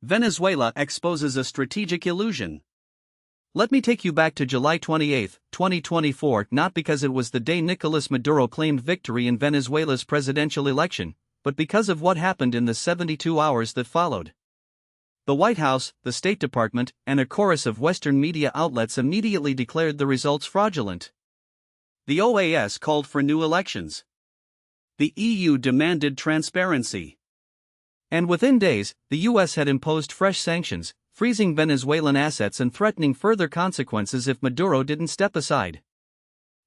Venezuela exposes a strategic illusion. Let me take you back to July 28, 2024, not because it was the day Nicolas Maduro claimed victory in Venezuela's presidential election, but because of what happened in the 72 hours that followed. The White House, the State Department, and a chorus of Western media outlets immediately declared the results fraudulent. The OAS called for new elections. The EU demanded transparency. And within days, the US had imposed fresh sanctions, freezing Venezuelan assets and threatening further consequences if Maduro didn't step aside.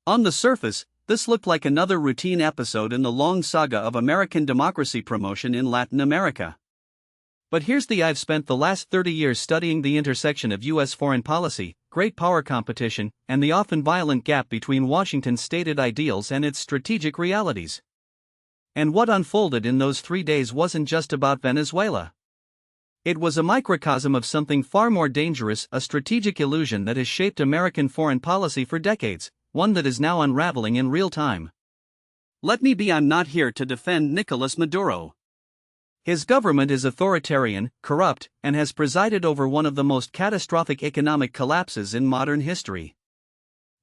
On the surface, this looked like another routine episode in the long saga of American democracy promotion in Latin America. But here's the I've spent the last 30 years studying the intersection of US foreign policy, great power competition, and the often violent gap between Washington's stated ideals and its strategic realities. And what unfolded in those 3 days wasn't just about Venezuela. It was a microcosm of something far more dangerous, a strategic illusion that has shaped American foreign policy for decades, one that is now unraveling in real time. Let me be, I'm not here to defend Nicolas Maduro. His government is authoritarian, corrupt, and has presided over one of the most catastrophic economic collapses in modern history.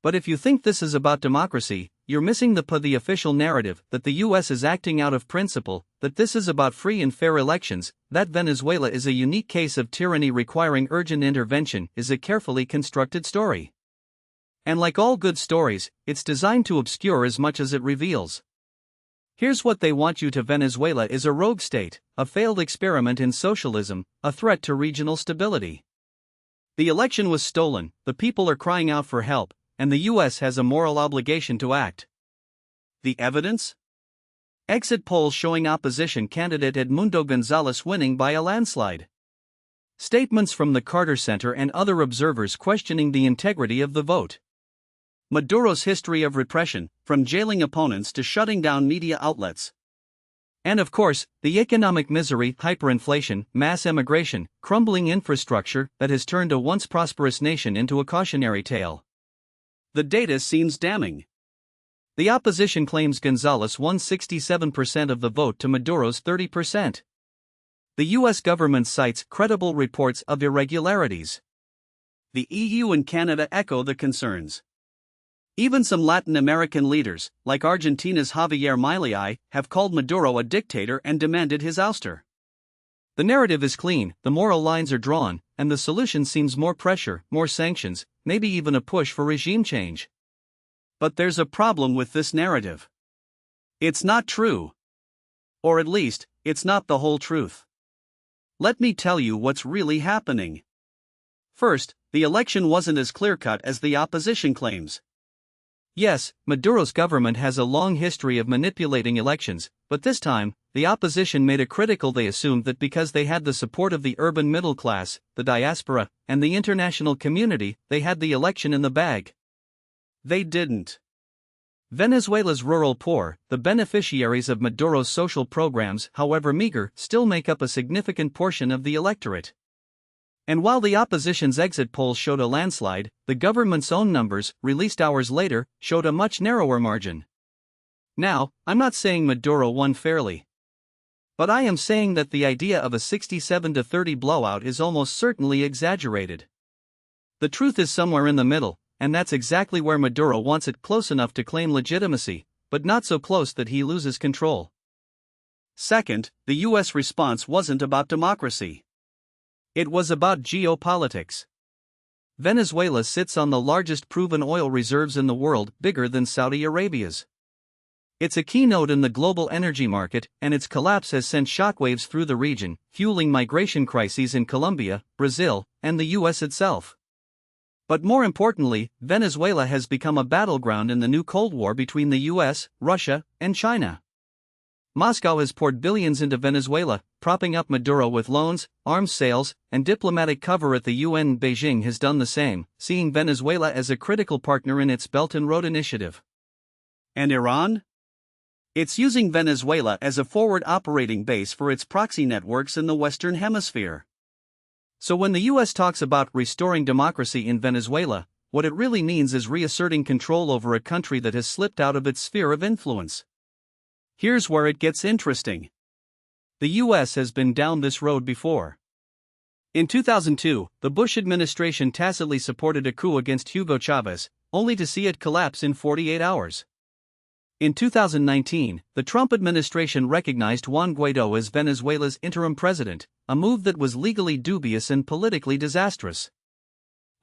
But if you think this is about democracy, you're missing the official narrative that the US is acting out of principle, that this is about free and fair elections, that Venezuela is a unique case of tyranny requiring urgent intervention is a carefully constructed story. And like all good stories, it's designed to obscure as much as it reveals. Here's what they want you to: Venezuela is a rogue state, a failed experiment in socialism, a threat to regional stability. The election was stolen, the people are crying out for help, and the US has a moral obligation to act. The evidence? Exit polls showing opposition candidate Edmundo Gonzalez winning by a landslide. Statements from the Carter Center and other observers questioning the integrity of the vote. Maduro's history of repression, from jailing opponents to shutting down media outlets. And of course, the economic misery, hyperinflation, mass emigration, crumbling infrastructure that has turned a once prosperous nation into a cautionary tale. The data seems damning. The opposition claims Gonzalez won 67% of the vote to Maduro's 30%. The US government cites credible reports of irregularities. The EU and Canada echo the concerns. Even some Latin American leaders, like Argentina's Javier Milei, have called Maduro a dictator and demanded his ouster. The narrative is clean, the moral lines are drawn, and the solution seems more pressure, more sanctions, maybe even a push for regime change. But there's a problem with this narrative. It's not true. Or at least, it's not the whole truth. Let me tell you what's really happening. First, the election wasn't as clear-cut as the opposition claims. Yes, Maduro's government has a long history of manipulating elections, but this time, the opposition made a critical. They assumed that because they had the support of the urban middle class, the diaspora, and the international community, they had the election in the bag. They didn't. Venezuela's rural poor, the beneficiaries of Maduro's social programs, however meager, still make up a significant portion of the electorate. And while the opposition's exit polls showed a landslide, the government's own numbers, released hours later, showed a much narrower margin. Now, I'm not saying Maduro won fairly. But I am saying that the idea of a 67-30 blowout is almost certainly exaggerated. The truth is somewhere in the middle, and that's exactly where Maduro wants it: close enough to claim legitimacy, but not so close that he loses control. Second, the US response wasn't about democracy. It was about geopolitics. Venezuela sits on the largest proven oil reserves in the world, bigger than Saudi Arabia's. It's a keynote in the global energy market, and its collapse has sent shockwaves through the region, fueling migration crises in Colombia, Brazil, and the US itself. But more importantly, Venezuela has become a battleground in the new Cold War between the US, Russia, and China. Moscow has poured billions into Venezuela, propping up Maduro with loans, arms sales, and diplomatic cover at the UN. Beijing has done the same, seeing Venezuela as a critical partner in its Belt and Road Initiative. And Iran? It's using Venezuela as a forward operating base for its proxy networks in the Western Hemisphere. So when the US talks about restoring democracy in Venezuela, what it really means is reasserting control over a country that has slipped out of its sphere of influence. Here's where it gets interesting. The US has been down this road before. In 2002, the Bush administration tacitly supported a coup against Hugo Chavez, only to see it collapse in 48 hours. In 2019, the Trump administration recognized Juan Guaidó as Venezuela's interim president, a move that was legally dubious and politically disastrous.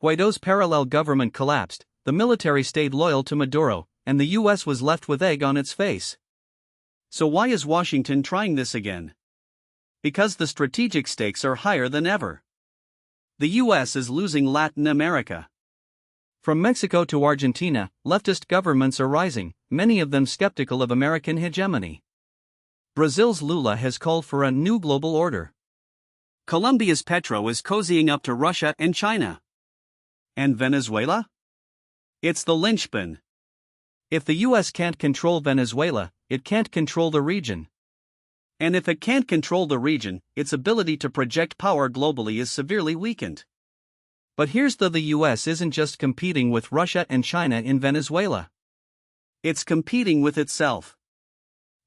Guaidó's parallel government collapsed, the military stayed loyal to Maduro, and the U.S. was left with egg on its face. So why is Washington trying this again? Because the strategic stakes are higher than ever. The U.S. is losing Latin America. From Mexico to Argentina, leftist governments are rising, many of them skeptical of American hegemony. Brazil's Lula has called for a new global order. Colombia's Petro is cozying up to Russia and China. And Venezuela? It's the linchpin. If the U.S. can't control Venezuela, it can't control the region. And if it can't control the region, its ability to project power globally is severely weakened. But here's the U.S. isn't just competing with Russia and China in Venezuela. It's competing with itself.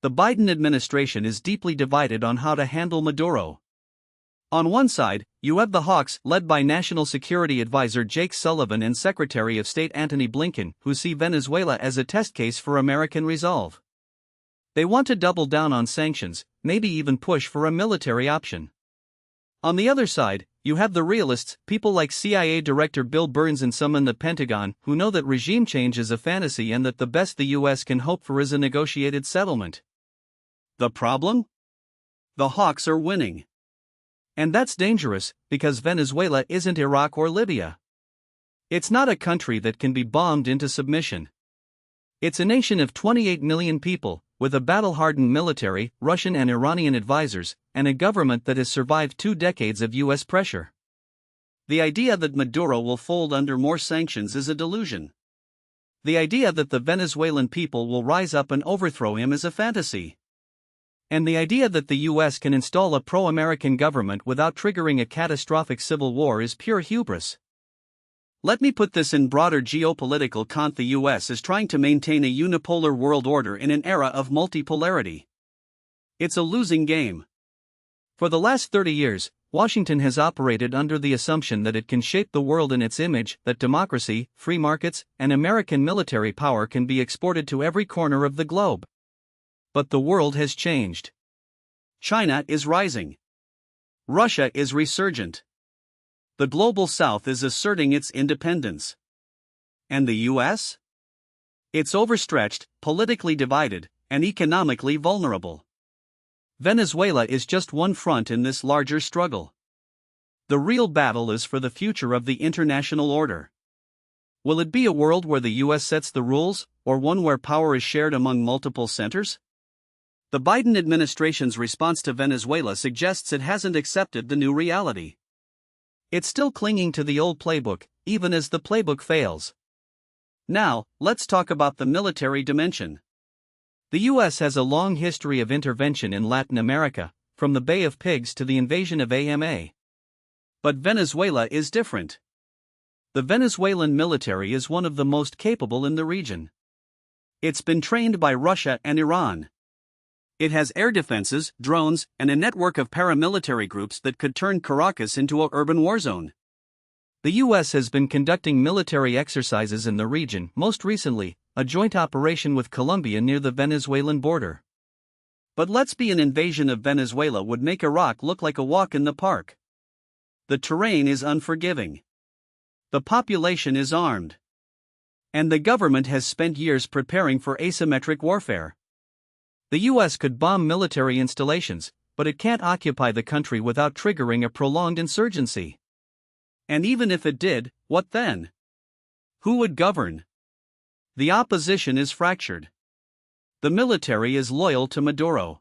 The Biden administration is deeply divided on how to handle Maduro. On one side, you have the hawks led by National Security Advisor Jake Sullivan and Secretary of State Antony Blinken, who see Venezuela as a test case for American resolve. They want to double down on sanctions, maybe even push for a military option. On the other side, you have the realists, people like CIA Director Bill Burns and some in the Pentagon, who know that regime change is a fantasy and that the best the U.S. can hope for is a negotiated settlement. The problem? The hawks are winning. And that's dangerous, because Venezuela isn't Iraq or Libya. It's not a country that can be bombed into submission. It's a nation of 28 million people, with a battle-hardened military, Russian and Iranian advisors, and a government that has survived 2 decades of U.S. pressure. The idea that Maduro will fold under more sanctions is a delusion. The idea that the Venezuelan people will rise up and overthrow him is a fantasy. And the idea that the U.S. can install a pro-American government without triggering a catastrophic civil war is pure hubris. Let me put this in broader geopolitical context. The U.S. is trying to maintain a unipolar world order in an era of multipolarity. It's a losing game. For the last 30 years, Washington has operated under the assumption that it can shape the world in its image, that democracy, free markets, and American military power can be exported to every corner of the globe. But the world has changed. China is rising. Russia is resurgent. The global south is asserting its independence. And the U.S.? It's overstretched, politically divided, and economically vulnerable. Venezuela is just one front in this larger struggle. The real battle is for the future of the international order. Will it be a world where the U.S. sets the rules, or one where power is shared among multiple centers? The Biden administration's response to Venezuela suggests it hasn't accepted the new reality. It's still clinging to the old playbook, even as the playbook fails. Now, let's talk about the military dimension. The U.S. has a long history of intervention in Latin America, from the Bay of Pigs to the invasion of AMA. But Venezuela is different. The Venezuelan military is one of the most capable in the region. It's been trained by Russia and Iran. It has air defenses, drones, and a network of paramilitary groups that could turn Caracas into an urban war zone. The U.S. has been conducting military exercises in the region, most recently, a joint operation with Colombia near the Venezuelan border. But let's be an invasion of Venezuela would make Iraq look like a walk in the park. The terrain is unforgiving. The population is armed. And the government has spent years preparing for asymmetric warfare. The U.S. could bomb military installations, but it can't occupy the country without triggering a prolonged insurgency. And even if it did, what then? Who would govern? The opposition is fractured. The military is loyal to Maduro.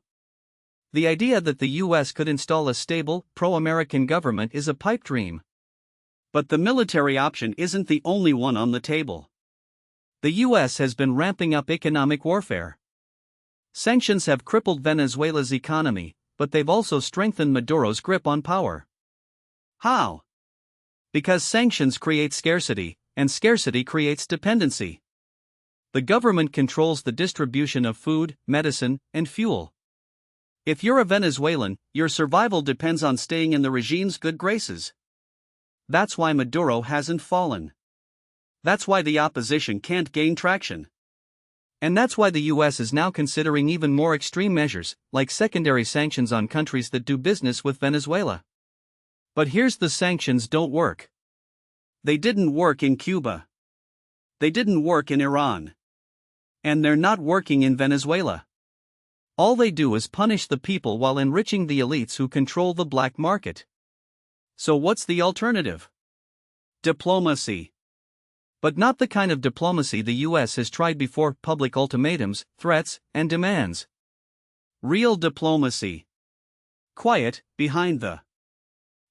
The idea that the U.S. could install a stable, pro-American government is a pipe dream. But the military option isn't the only one on the table. The U.S. has been ramping up economic warfare. Sanctions have crippled Venezuela's economy, but they've also strengthened Maduro's grip on power. How? Because sanctions create scarcity, and scarcity creates dependency. The government controls the distribution of food, medicine, and fuel. If you're a Venezuelan, your survival depends on staying in the regime's good graces. That's why Maduro hasn't fallen. That's why the opposition can't gain traction. And that's why the US is now considering even more extreme measures, like secondary sanctions on countries that do business with Venezuela. But here's the sanctions don't work. They didn't work in Cuba. They didn't work in Iran. And they're not working in Venezuela. All they do is punish the people while enriching the elites who control the black market. So what's the alternative? Diplomacy. But not the kind of diplomacy the US has tried before: public ultimatums, threats, and demands. Real diplomacy. Quiet, behind the.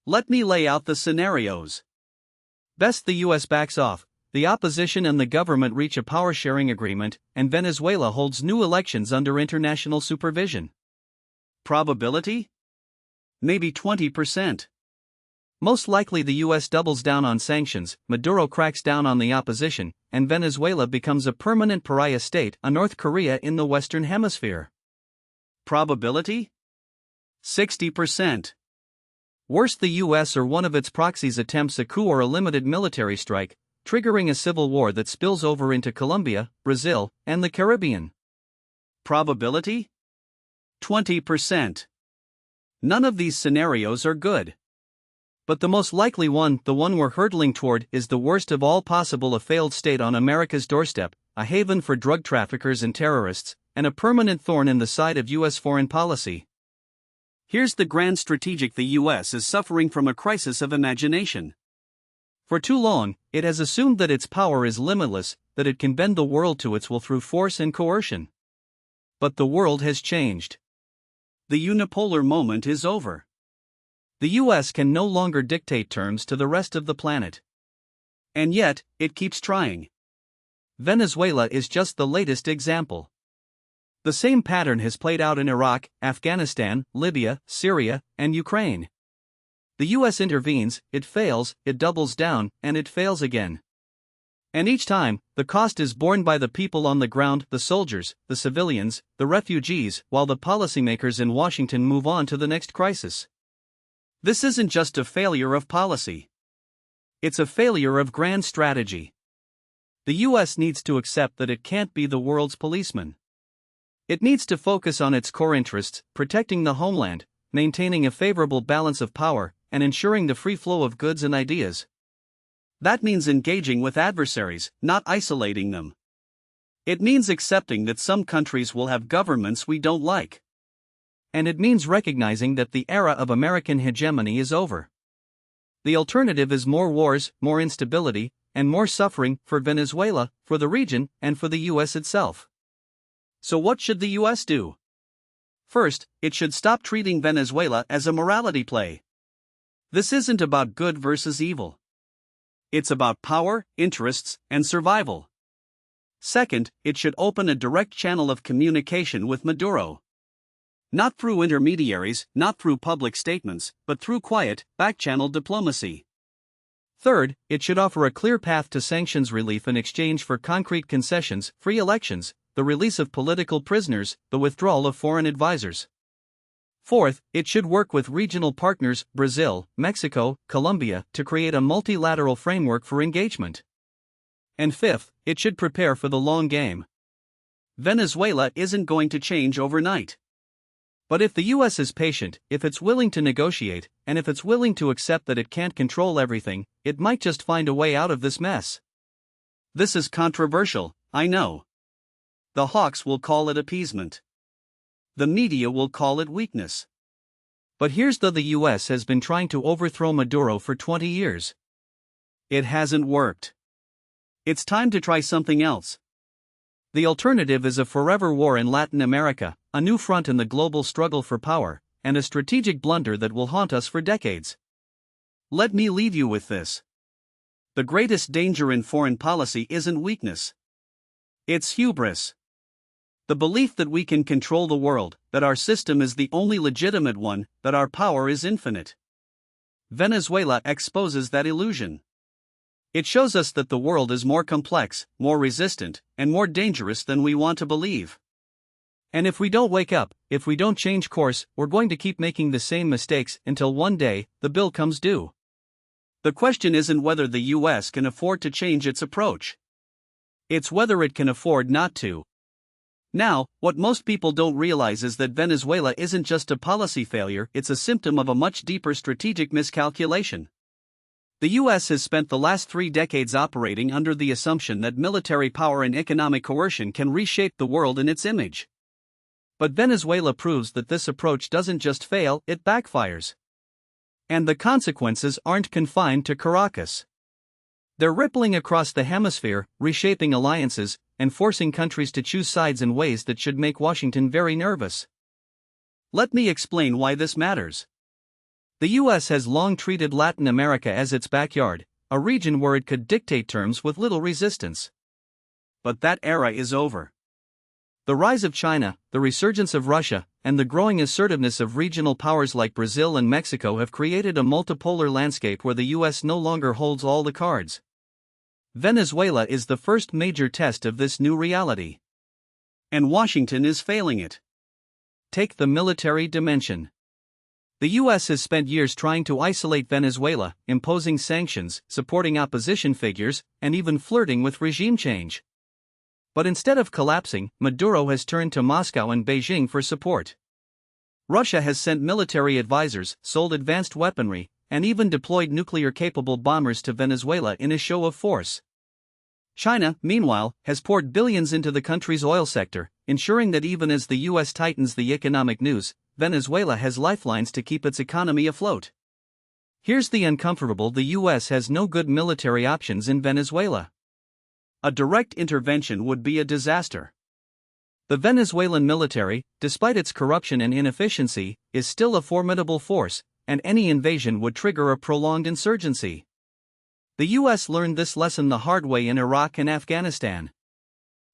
Let me lay out the scenarios. Best, the US backs off, the opposition and the government reach a power-sharing agreement, and Venezuela holds new elections under international supervision. Probability? Maybe 20%. Most likely the US doubles down on sanctions, Maduro cracks down on the opposition, and Venezuela becomes a permanent pariah state, a North Korea in the Western Hemisphere. Probability? 60%. Worst, the US or one of its proxies attempts a coup or a limited military strike, triggering a civil war that spills over into Colombia, Brazil, and the Caribbean. Probability? 20%. None of these scenarios are good. But the most likely one, the one we're hurtling toward, is the worst of all possible: a failed state on America's doorstep, a haven for drug traffickers and terrorists, and a permanent thorn in the side of US foreign policy. Here's the grand strategic: the US is suffering from a crisis of imagination. For too long, it has assumed that its power is limitless, that it can bend the world to its will through force and coercion. But the world has changed. The unipolar moment is over. The US can no longer dictate terms to the rest of the planet. And yet, it keeps trying. Venezuela is just the latest example. The same pattern has played out in Iraq, Afghanistan, Libya, Syria, and Ukraine. The US intervenes, it fails, it doubles down, and it fails again. And each time, the cost is borne by the people on the ground: the soldiers, the civilians, the refugees, while the policymakers in Washington move on to the next crisis. This isn't just a failure of policy. It's a failure of grand strategy. The US needs to accept that it can't be the world's policeman. It needs to focus on its core interests: protecting the homeland, maintaining a favorable balance of power, and ensuring the free flow of goods and ideas. That means engaging with adversaries, not isolating them. It means accepting that some countries will have governments we don't like. And it means recognizing that the era of American hegemony is over. The alternative is more wars, more instability, and more suffering for Venezuela, for the region, and for the US itself. So what should the US do? First, it should stop treating Venezuela as a morality play. This isn't about good versus evil. It's about power, interests, and survival. Second, it should open a direct channel of communication with Maduro. Not through intermediaries, not through public statements, but through quiet, back-channel diplomacy. Third, it should offer a clear path to sanctions relief in exchange for concrete concessions: free elections, the release of political prisoners, the withdrawal of foreign advisors. Fourth, it should work with regional partners: Brazil, Mexico, Colombia, to create a multilateral framework for engagement. And fifth, it should prepare for the long game. Venezuela isn't going to change overnight. But if the US is patient, if it's willing to negotiate, and if it's willing to accept that it can't control everything, it might just find a way out of this mess. This is controversial, I know. The hawks will call it appeasement. The media will call it weakness. But here's the US has been trying to overthrow Maduro for 20 years. It hasn't worked. It's time to try something else. The alternative is a forever war in Latin America, a new front in the global struggle for power, and a strategic blunder that will haunt us for decades. Let me leave you with this. The greatest danger in foreign policy isn't weakness. It's hubris. The belief that we can control the world, that our system is the only legitimate one, that our power is infinite. Venezuela exposes that illusion. It shows us that the world is more complex, more resistant, and more dangerous than we want to believe. And if we don't wake up, if we don't change course, we're going to keep making the same mistakes until one day, the bill comes due. The question isn't whether the US can afford to change its approach. It's whether it can afford not to. Now, what most people don't realize is that Venezuela isn't just a policy failure, it's a symptom of a much deeper strategic miscalculation. The US has spent the last 3 decades operating under the assumption that military power and economic coercion can reshape the world in its image. But Venezuela proves that this approach doesn't just fail, it backfires. And the consequences aren't confined to Caracas. They're rippling across the hemisphere, reshaping alliances, and forcing countries to choose sides in ways that should make Washington very nervous. Let me explain why this matters. The US has long treated Latin America as its backyard, a region where it could dictate terms with little resistance. But that era is over. The rise of China, the resurgence of Russia, and the growing assertiveness of regional powers like Brazil and Mexico have created a multipolar landscape where the US no longer holds all the cards. Venezuela is the first major test of this new reality. And Washington is failing it. Take the military dimension. The US has spent years trying to isolate Venezuela, imposing sanctions, supporting opposition figures, and even flirting with regime change. But instead of collapsing, Maduro has turned to Moscow and Beijing for support. Russia has sent military advisors, sold advanced weaponry, and even deployed nuclear-capable bombers to Venezuela in a show of force. China, meanwhile, has poured billions into the country's oil sector, ensuring that even as the US tightens the economic noose, Venezuela has lifelines to keep its economy afloat. Here's the uncomfortable: the US has no good military options in Venezuela. A direct intervention would be a disaster. The Venezuelan military, despite its corruption and inefficiency, is still a formidable force, and any invasion would trigger a prolonged insurgency. The US learned this lesson the hard way in Iraq and Afghanistan.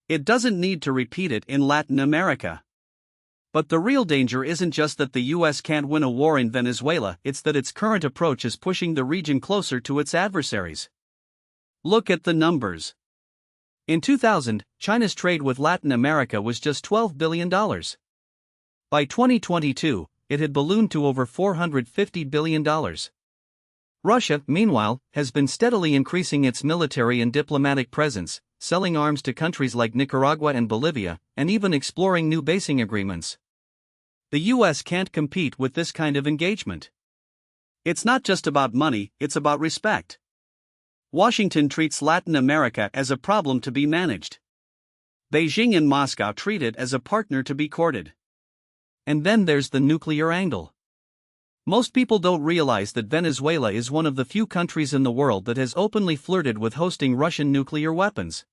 It doesn't need to repeat it in Latin America. But the real danger isn't just that the US can't win a war in Venezuela, it's that its current approach is pushing the region closer to its adversaries. Look at the numbers. In 2000, China's trade with Latin America was just $12 billion. By 2022, it had ballooned to over $450 billion. Russia, meanwhile, has been steadily increasing its military and diplomatic presence, selling arms to countries like Nicaragua and Bolivia, and even exploring new basing agreements. The US can't compete with this kind of engagement. It's not just about money, it's about respect. Washington treats Latin America as a problem to be managed. Beijing and Moscow treat it as a partner to be courted. And then there's the nuclear angle. Most people don't realize that Venezuela is one of the few countries in the world that has openly flirted with hosting Russian nuclear weapons.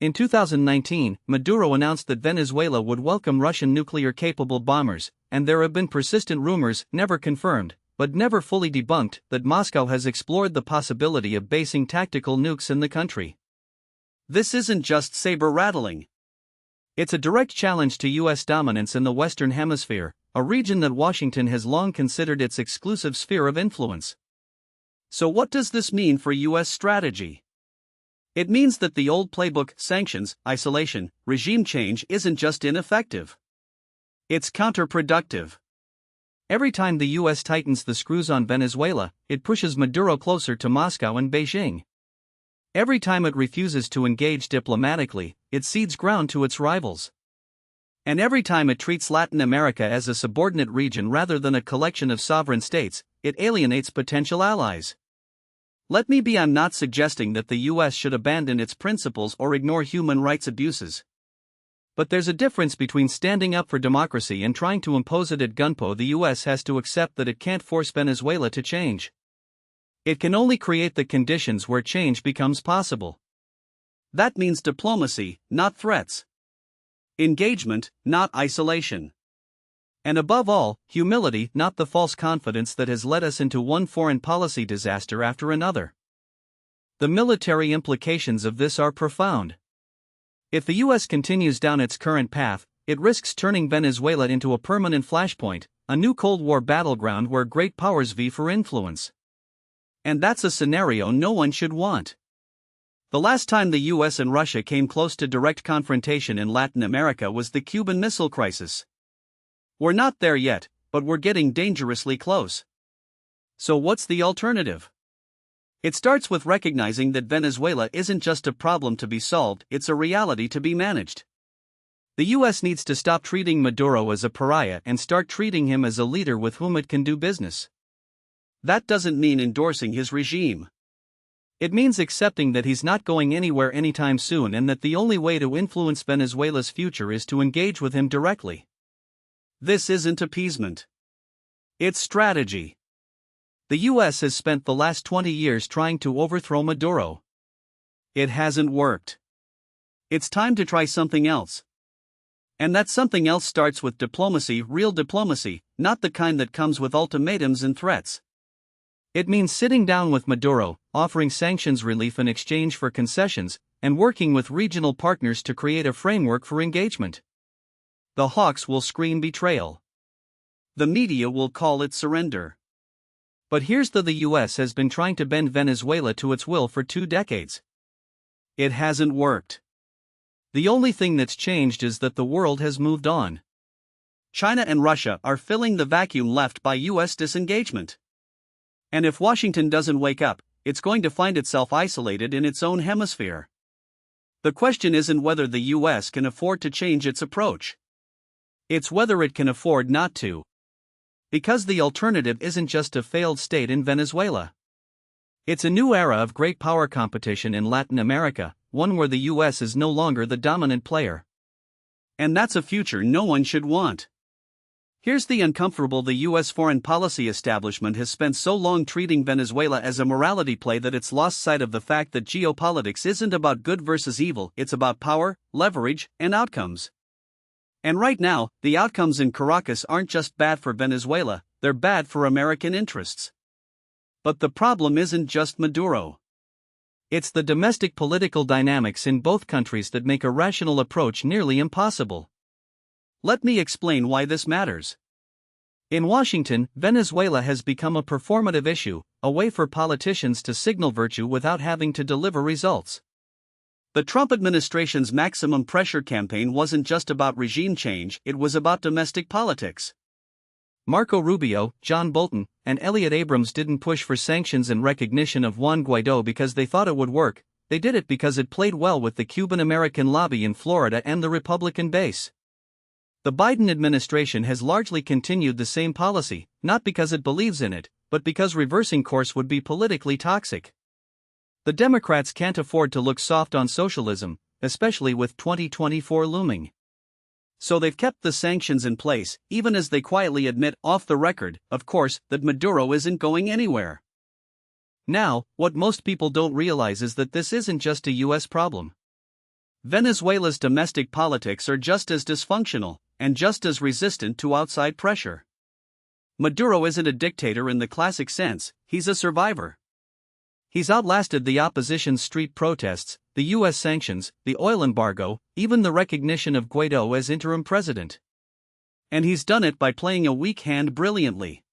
In 2019, Maduro announced that Venezuela would welcome Russian nuclear-capable bombers, and there have been persistent rumors, never confirmed, but never fully debunked, that Moscow has explored the possibility of basing tactical nukes in the country. This isn't just saber-rattling. It's a direct challenge to US dominance in the Western Hemisphere, a region that Washington has long considered its exclusive sphere of influence. So what does this mean for US strategy? It means that the old playbook, sanctions, isolation, regime change, isn't just ineffective. It's counterproductive. Every time the US tightens the screws on Venezuela, it pushes Maduro closer to Moscow and Beijing. Every time it refuses to engage diplomatically, it cedes ground to its rivals. And every time it treats Latin America as a subordinate region rather than a collection of sovereign states, it alienates potential allies. Let me be, I'm not suggesting that the US should abandon its principles or ignore human rights abuses. But there's a difference between standing up for democracy and trying to impose it at gunpoint. The US has to accept that it can't force Venezuela to change. It can only create the conditions where change becomes possible. That means diplomacy, not threats. Engagement, not isolation. And above all, humility, not the false confidence that has led us into one foreign policy disaster after another. The military implications of this are profound. If the US continues down its current path, it risks turning Venezuela into a permanent flashpoint, a new Cold War battleground where great powers vie for influence. And that's a scenario no one should want. The last time the US and Russia came close to direct confrontation in Latin America was the Cuban Missile Crisis. We're not there yet, but we're getting dangerously close. So what's the alternative? It starts with recognizing that Venezuela isn't just a problem to be solved, it's a reality to be managed. The US needs to stop treating Maduro as a pariah and start treating him as a leader with whom it can do business. That doesn't mean endorsing his regime. It means accepting that he's not going anywhere anytime soon and that the only way to influence Venezuela's future is to engage with him directly. This isn't appeasement. It's strategy. The US has spent the last 20 years trying to overthrow Maduro. It hasn't worked. It's time to try something else. And that something else starts with diplomacy, real diplomacy, not the kind that comes with ultimatums and threats. It means sitting down with Maduro, offering sanctions relief in exchange for concessions, and working with regional partners to create a framework for engagement. The hawks will scream betrayal. The media will call it surrender. But here's the US has been trying to bend Venezuela to its will for 2 decades. It hasn't worked. The only thing that's changed is that the world has moved on. China and Russia are filling the vacuum left by US disengagement. And if Washington doesn't wake up, it's going to find itself isolated in its own hemisphere. The question isn't whether the US can afford to change its approach. It's whether it can afford not to. Because the alternative isn't just a failed state in Venezuela. It's a new era of great power competition in Latin America, one where the US is no longer the dominant player. And that's a future no one should want. Here's the uncomfortable: the US foreign policy establishment has spent so long treating Venezuela as a morality play that it's lost sight of the fact that geopolitics isn't about good versus evil, it's about power, leverage, and outcomes. And right now, the outcomes in Caracas aren't just bad for Venezuela, they're bad for American interests. But the problem isn't just Maduro. It's the domestic political dynamics in both countries that make a rational approach nearly impossible. Let me explain why this matters. In Washington, Venezuela has become a performative issue, a way for politicians to signal virtue without having to deliver results. The Trump administration's maximum pressure campaign wasn't just about regime change, it was about domestic politics. Marco Rubio, John Bolton, and Elliott Abrams didn't push for sanctions and recognition of Juan Guaidó because they thought it would work, they did it because it played well with the Cuban-American lobby in Florida and the Republican base. The Biden administration has largely continued the same policy, not because it believes in it, but because reversing course would be politically toxic. The Democrats can't afford to look soft on socialism, especially with 2024 looming. So they've kept the sanctions in place, even as they quietly admit, off the record, of course, that Maduro isn't going anywhere. Now, what most people don't realize is that this isn't just a US problem. Venezuela's domestic politics are just as dysfunctional, and just as resistant to outside pressure. Maduro isn't a dictator in the classic sense, he's a survivor. He's outlasted the opposition's street protests, the US sanctions, the oil embargo, even the recognition of Guaidó as interim president. And he's done it by playing a weak hand brilliantly.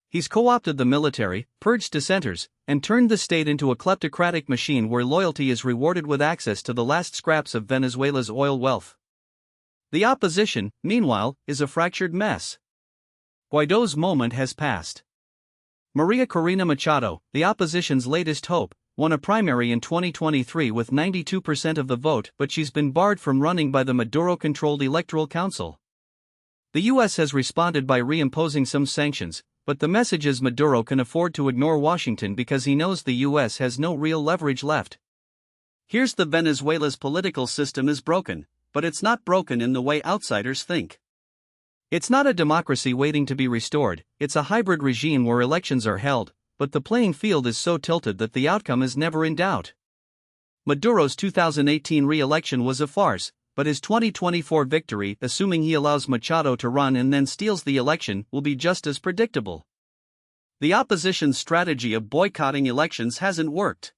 He's co-opted the military, purged dissenters, and turned the state into a kleptocratic machine where loyalty is rewarded with access to the last scraps of Venezuela's oil wealth. The opposition, meanwhile, is a fractured mess. Guaidó's moment has passed. Maria Corina Machado, the opposition's latest hope, won a primary in 2023 with 92% of the vote, but she's been barred from running by the Maduro-controlled Electoral Council. The US has responded by reimposing some sanctions, but the message is Maduro can afford to ignore Washington because he knows the US has no real leverage left. Here's the: Venezuela's political system is broken, but it's not broken in the way outsiders think. It's not a democracy waiting to be restored, it's a hybrid regime where elections are held, but the playing field is so tilted that the outcome is never in doubt. Maduro's 2018 re-election was a farce, but his 2024 victory, assuming he allows Machado to run and then steals the election, will be just as predictable. The opposition's strategy of boycotting elections hasn't worked.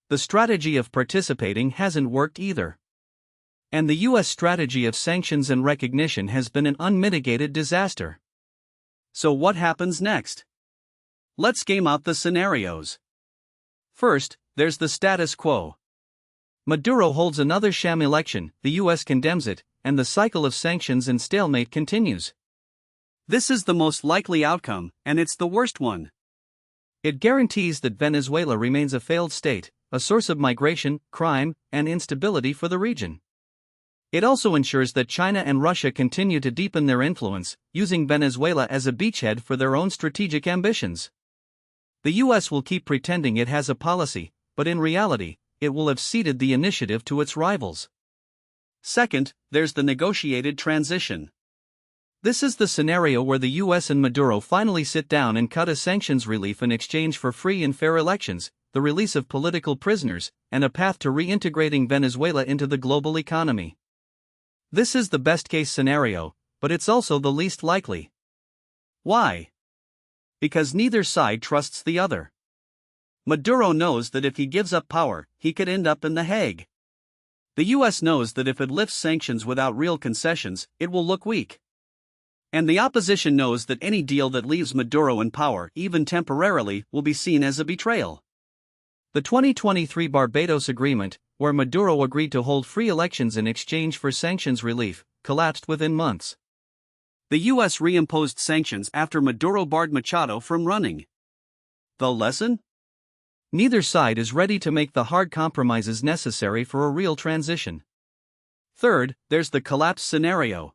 The strategy of participating hasn't worked either. And the US strategy of sanctions and recognition has been an unmitigated disaster. So what happens next? Let's game out the scenarios. First, there's the status quo. Maduro holds another sham election, the US condemns it, and the cycle of sanctions and stalemate continues. This is the most likely outcome, and it's the worst one. It guarantees that Venezuela remains a failed state, a source of migration, crime, and instability for the region. It also ensures that China and Russia continue to deepen their influence, using Venezuela as a beachhead for their own strategic ambitions. The US will keep pretending it has a policy, but in reality, it will have ceded the initiative to its rivals. Second, there's the negotiated transition. This is the scenario where the US and Maduro finally sit down and cut a sanctions relief in exchange for free and fair elections, the release of political prisoners, and a path to reintegrating Venezuela into the global economy. This is the best-case scenario, but it's also the least likely. Why? Because neither side trusts the other. Maduro knows that if he gives up power, he could end up in The Hague. The US knows that if it lifts sanctions without real concessions, it will look weak. And the opposition knows that any deal that leaves Maduro in power, even temporarily, will be seen as a betrayal. The 2023 Barbados Agreement, where Maduro agreed to hold free elections in exchange for sanctions relief, collapsed within months. The US reimposed sanctions after Maduro barred Machado from running. The lesson? Neither side is ready to make the hard compromises necessary for a real transition. Third, there's the collapse scenario.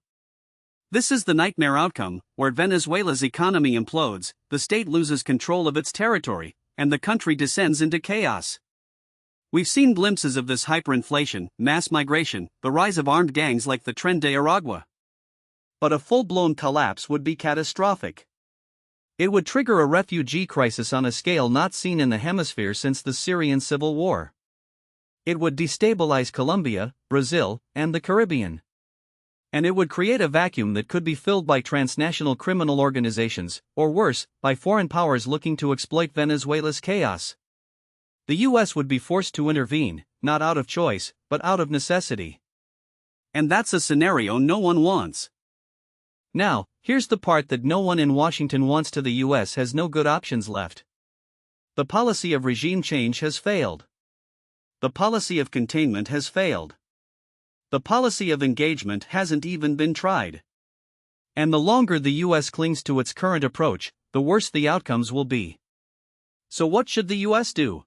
This is the nightmare outcome, where Venezuela's economy implodes, the state loses control of its territory, and the country descends into chaos. We've seen glimpses of this hyperinflation, mass migration, the rise of armed gangs like the Tren de Aragua. But a full-blown collapse would be catastrophic. It would trigger a refugee crisis on a scale not seen in the hemisphere since the Syrian civil war. It would destabilize Colombia, Brazil, and the Caribbean. And it would create a vacuum that could be filled by transnational criminal organizations, or worse, by foreign powers looking to exploit Venezuela's chaos. The US would be forced to intervene, not out of choice, but out of necessity. And that's a scenario no one wants. Now, here's the part that no one in Washington wants: to the US has no good options left. The policy of regime change has failed. The policy of containment has failed. The policy of engagement hasn't even been tried. And the longer the US clings to its current approach, the worse the outcomes will be. So what should the US do?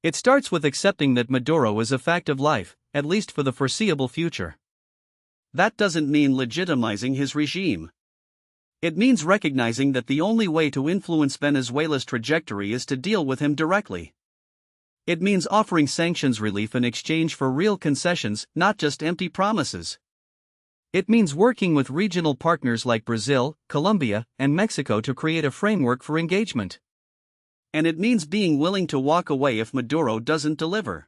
It starts with accepting that Maduro is a fact of life, at least for the foreseeable future. That doesn't mean legitimizing his regime. It means recognizing that the only way to influence Venezuela's trajectory is to deal with him directly. It means offering sanctions relief in exchange for real concessions, not just empty promises. It means working with regional partners like Brazil, Colombia, and Mexico to create a framework for engagement. And it means being willing to walk away if Maduro doesn't deliver.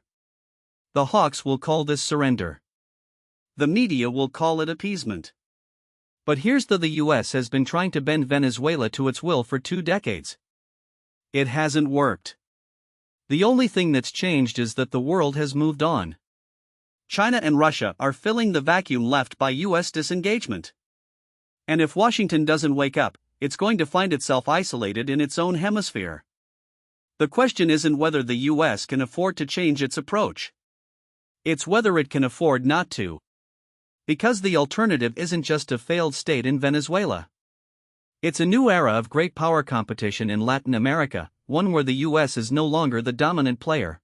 The hawks will call this surrender. The media will call it appeasement. But here's the US has been trying to bend Venezuela to its will for 2 decades. It hasn't worked. The only thing that's changed is that the world has moved on. China and Russia are filling the vacuum left by US disengagement. And if Washington doesn't wake up, it's going to find itself isolated in its own hemisphere. The question isn't whether the US can afford to change its approach. It's whether it can afford not to. Because the alternative isn't just a failed state in Venezuela. It's a new era of great power competition in Latin America, one where the US is no longer the dominant player.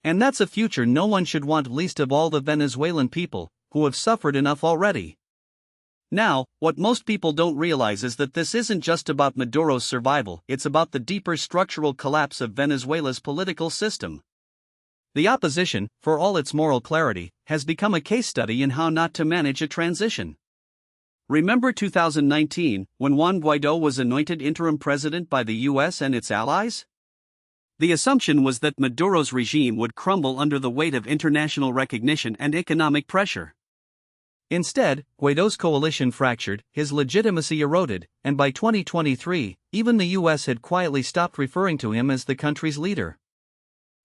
And that's a future no one should want, least of all the Venezuelan people, who have suffered enough already. Now, what most people don't realize is that this isn't just about Maduro's survival, it's about the deeper structural collapse of Venezuela's political system. The opposition, for all its moral clarity, has become a case study in how not to manage a transition. Remember 2019, when Juan Guaidó was anointed interim president by the US and its allies? The assumption was that Maduro's regime would crumble under the weight of international recognition and economic pressure. Instead, Guaidó's coalition fractured, his legitimacy eroded, and by 2023, even the US had quietly stopped referring to him as the country's leader.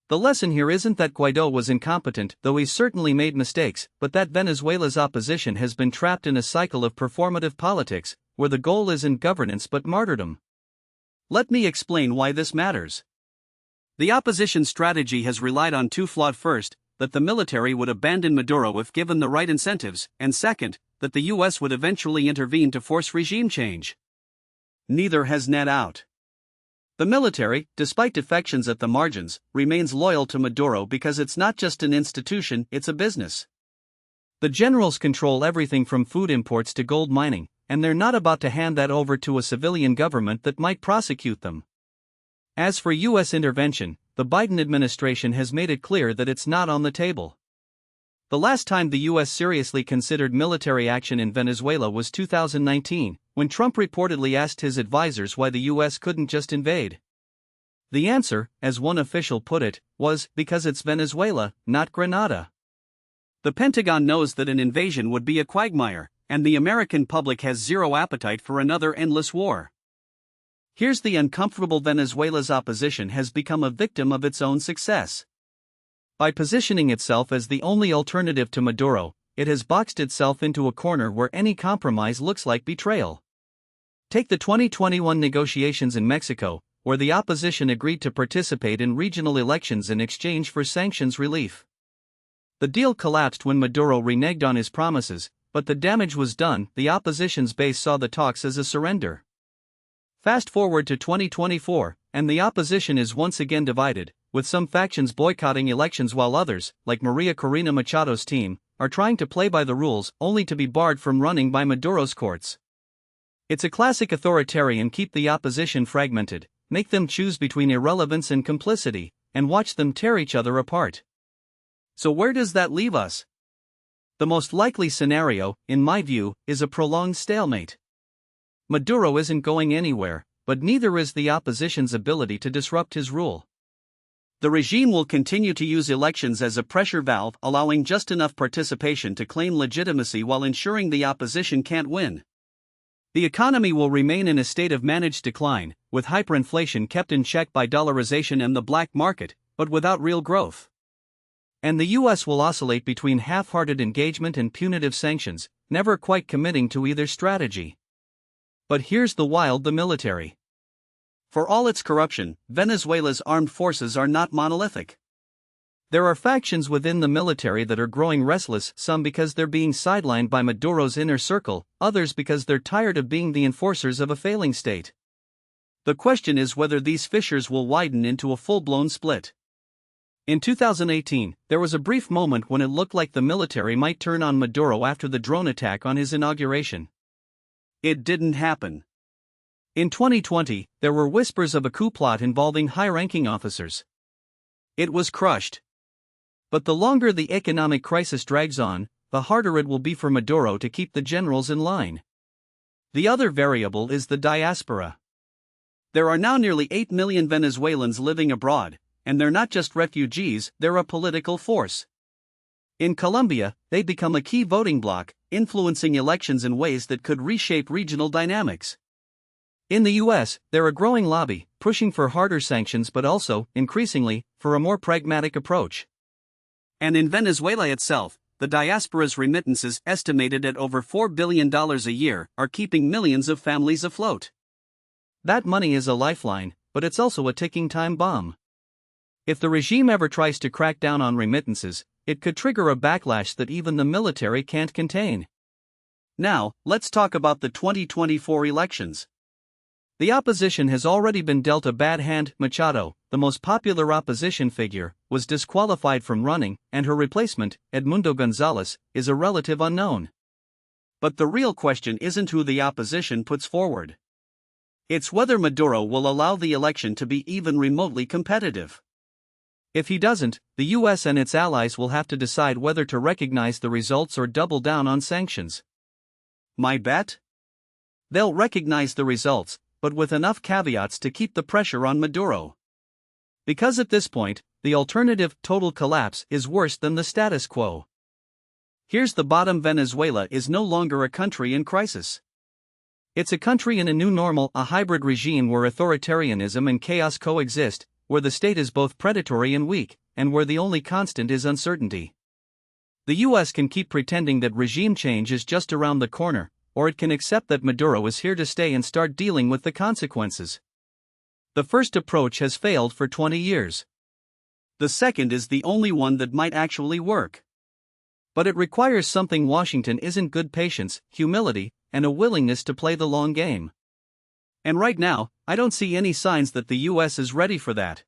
The lesson here isn't that Guaidó was incompetent, though he certainly made mistakes, but that Venezuela's opposition has been trapped in a cycle of performative politics, where the goal isn't governance but martyrdom. Let me explain why this matters. The opposition strategy has relied on two flawed: first, that the military would abandon Maduro if given the right incentives, and second, that the US would eventually intervene to force regime change. Neither has net out. The military, despite defections at the margins, remains loyal to Maduro because it's not just an institution, it's a business. The generals control everything from food imports to gold mining, and they're not about to hand that over to a civilian government that might prosecute them. As for US intervention, the Biden administration has made it clear that it's not on the table. The last time the US seriously considered military action in Venezuela was 2019, when Trump reportedly asked his advisors why the US couldn't just invade. The answer, as one official put it, was, because it's Venezuela, not Grenada. The Pentagon knows that an invasion would be a quagmire, and the American public has zero appetite for another endless war. Here's the uncomfortable: Venezuela's opposition has become a victim of its own success. By positioning itself as the only alternative to Maduro, it has boxed itself into a corner where any compromise looks like betrayal. Take the 2021 negotiations in Mexico, where the opposition agreed to participate in regional elections in exchange for sanctions relief. The deal collapsed when Maduro reneged on his promises, but the damage was done. The opposition's base saw the talks as a surrender. Fast forward to 2024, and the opposition is once again divided, with some factions boycotting elections while others, like Maria Corina Machado's team, are trying to play by the rules only to be barred from running by Maduro's courts. It's a classic authoritarian: keep the opposition fragmented, make them choose between irrelevance and complicity, and watch them tear each other apart. So where does that leave us? The most likely scenario, in my view, is a prolonged stalemate. Maduro isn't going anywhere, but neither is the opposition's ability to disrupt his rule. The regime will continue to use elections as a pressure valve, allowing just enough participation to claim legitimacy while ensuring the opposition can't win. The economy will remain in a state of managed decline, with hyperinflation kept in check by dollarization and the black market, but without real growth. And the US will oscillate between half-hearted engagement and punitive sanctions, never quite committing to either strategy. But here's the wild: the military. For all its corruption, Venezuela's armed forces are not monolithic. There are factions within the military that are growing restless, some because they're being sidelined by Maduro's inner circle, others because they're tired of being the enforcers of a failing state. The question is whether these fissures will widen into a full-blown split. In 2018, there was a brief moment when it looked like the military might turn on Maduro after the drone attack on his inauguration. It didn't happen. In 2020, there were whispers of a coup plot involving high-ranking officers. It was crushed. But the longer the economic crisis drags on, the harder it will be for Maduro to keep the generals in line. The other variable is the diaspora. There are now nearly 8 million Venezuelans living abroad, and they're not just refugees, they're a political force. In Colombia, they become a key voting bloc, influencing elections in ways that could reshape regional dynamics. In the US, they're a growing lobby, pushing for harder sanctions but also, increasingly, for a more pragmatic approach. And in Venezuela itself, the diaspora's remittances, estimated at over $4 billion a year, are keeping millions of families afloat. That money is a lifeline, but it's also a ticking time bomb. If the regime ever tries to crack down on remittances, it could trigger a backlash that even the military can't contain. Now, let's talk about the 2024 elections. The opposition has already been dealt a bad hand. Machado, the most popular opposition figure, was disqualified from running, and her replacement, Edmundo Gonzalez, is a relative unknown. But the real question isn't who the opposition puts forward. It's whether Maduro will allow the election to be even remotely competitive. If he doesn't, the US and its allies will have to decide whether to recognize the results or double down on sanctions. My bet? They'll recognize the results, but with enough caveats to keep the pressure on Maduro. Because at this point, the alternative, total collapse, is worse than the status quo. Here's the bottom: Venezuela is no longer a country in crisis. It's a country in a new normal, a hybrid regime where authoritarianism and chaos coexist, where the state is both predatory and weak, and where the only constant is uncertainty. The US can keep pretending that regime change is just around the corner, or it can accept that Maduro is here to stay and start dealing with the consequences. The first approach has failed for 20 years. The second is the only one that might actually work. But it requires something Washington isn't good: patience, humility, and a willingness to play the long game. And right now, I don't see any signs that the US is ready for that.